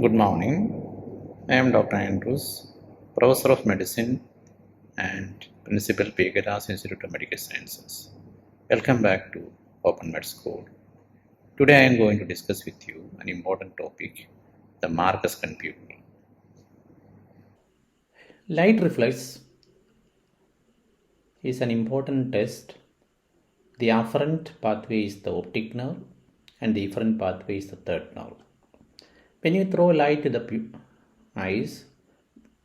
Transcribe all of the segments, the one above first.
Good morning. I am Dr. Andrews, Professor of Medicine and Principal Pegadas Institute of Medical Sciences. Welcome back to Open Med School. Today I am going to discuss with you an important topic, the Marcus Gunn Pupil. Light reflex is an important test. The afferent pathway is the optic nerve and the efferent pathway is the third nerve. When you throw light to the eyes,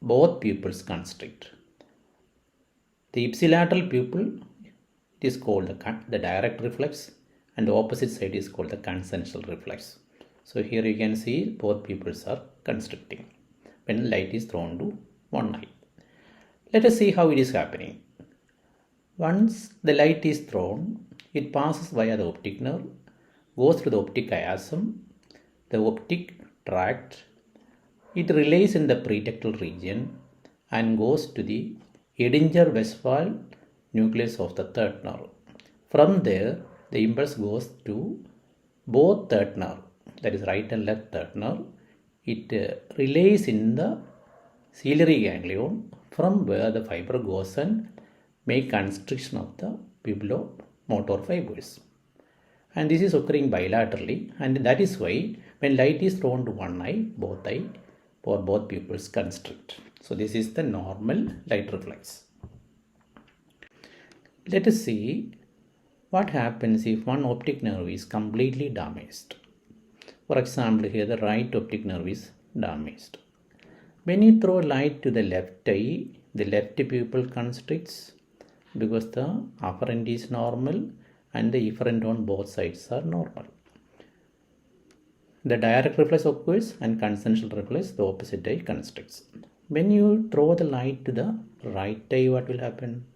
both pupils constrict. The ipsilateral pupil is called the direct reflex and the opposite side is called the consensual reflex. So here you can see both pupils are constricting when light is thrown to one eye. Let us see how it is happening. Once the light is thrown, it passes via the optic nerve, goes to the optic chiasm, the optic tract. It relays in the pretectal region and goes to the Edinger-Westphal nucleus of the third nerve. From there, the impulse goes to both third nerve, that is right and left third nerve. It relays in the ciliary ganglion, from where the fiber goes and make constriction of the pupilomotor fibers. And this is occurring bilaterally, and that is why when light is thrown to one eye, both pupils constrict. So this is the normal light reflex. Let us see what happens if one optic nerve is completely damaged. For example, here the right optic nerve is damaged. When you throw light to the left eye, the left pupil constricts because the afferent is normal and the efferent on both sides are normal. The direct reflex occurs and consensual reflex, the opposite eye constricts. When you throw the light to the right eye, what will happen?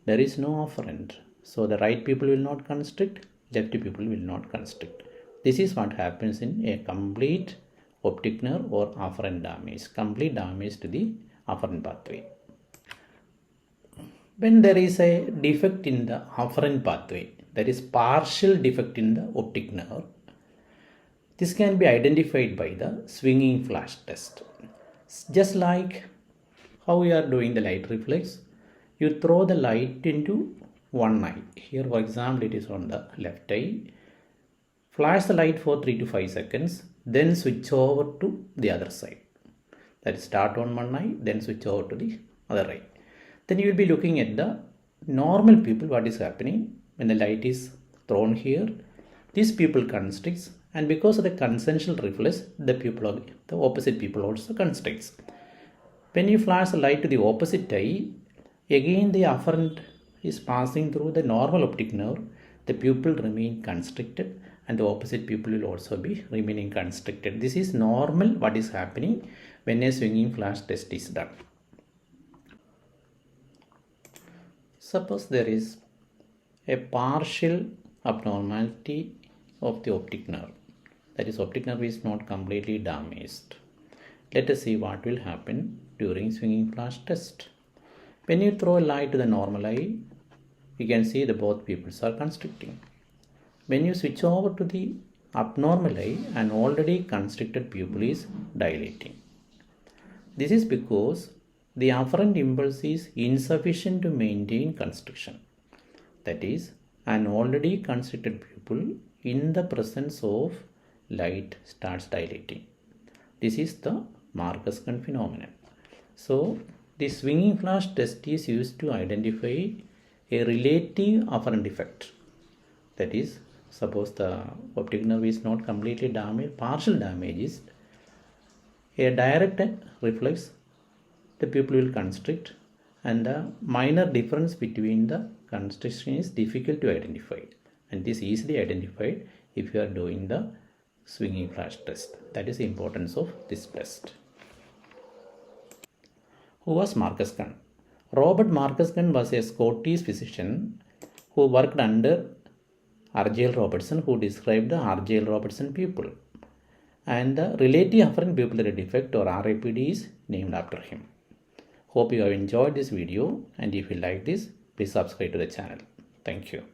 There is no afferent. So the right pupil will not constrict, left pupil will not constrict. This is what happens in a complete optic nerve or afferent damage, complete damage to the afferent pathway. When there is a defect in the afferent pathway, that is partial defect in the optic nerve, this can be identified by the swinging flash test. Just like how we are doing the light reflex, you throw the light into one eye. Here, for example, it is on the left eye. Flash the light for 3 to 5 seconds, then switch over to the other side. That is, start on one eye, then switch over to the other eye. Then you will be looking at the normal pupil, what is happening when the light is thrown here. This pupil constricts, and because of the consensual reflex, the opposite pupil also constricts. When you flash the light to the opposite eye, again the afferent is passing through the normal optic nerve, the pupil remain constricted and the opposite pupil will also be remaining constricted. This is normal what is happening when a swinging flash test is done. Suppose there is a partial abnormality of the optic nerve, that is, optic nerve is not completely damaged. Let us see what will happen during swinging flash test. When you throw a light to the normal eye, you can see that both pupils are constricting. When you switch over to the abnormal eye, an already constricted pupil is dilating. This is because the afferent impulse is insufficient to maintain constriction. That is, an already constricted pupil in the presence of light starts dilating. This is the Marcus Gunn phenomenon. So, the swinging flash test is used to identify a relative afferent effect. That is, suppose the optic nerve is not completely damaged, partial damage is a direct reflex, the pupil will constrict, and the minor difference between the constriction is difficult to identify, and this is easily identified if you are doing the swinging flash test. That is the importance of this test. Who was Marcus Gunn? Robert Marcus Gunn was a Scottish physician who worked under R.J.L. Robertson, who described the R.J.L. Robertson pupil, and the relative afferent pupillary defect or RAPD is named after him. Hope you have enjoyed this video, and if you like this, please subscribe to the channel. Thank you.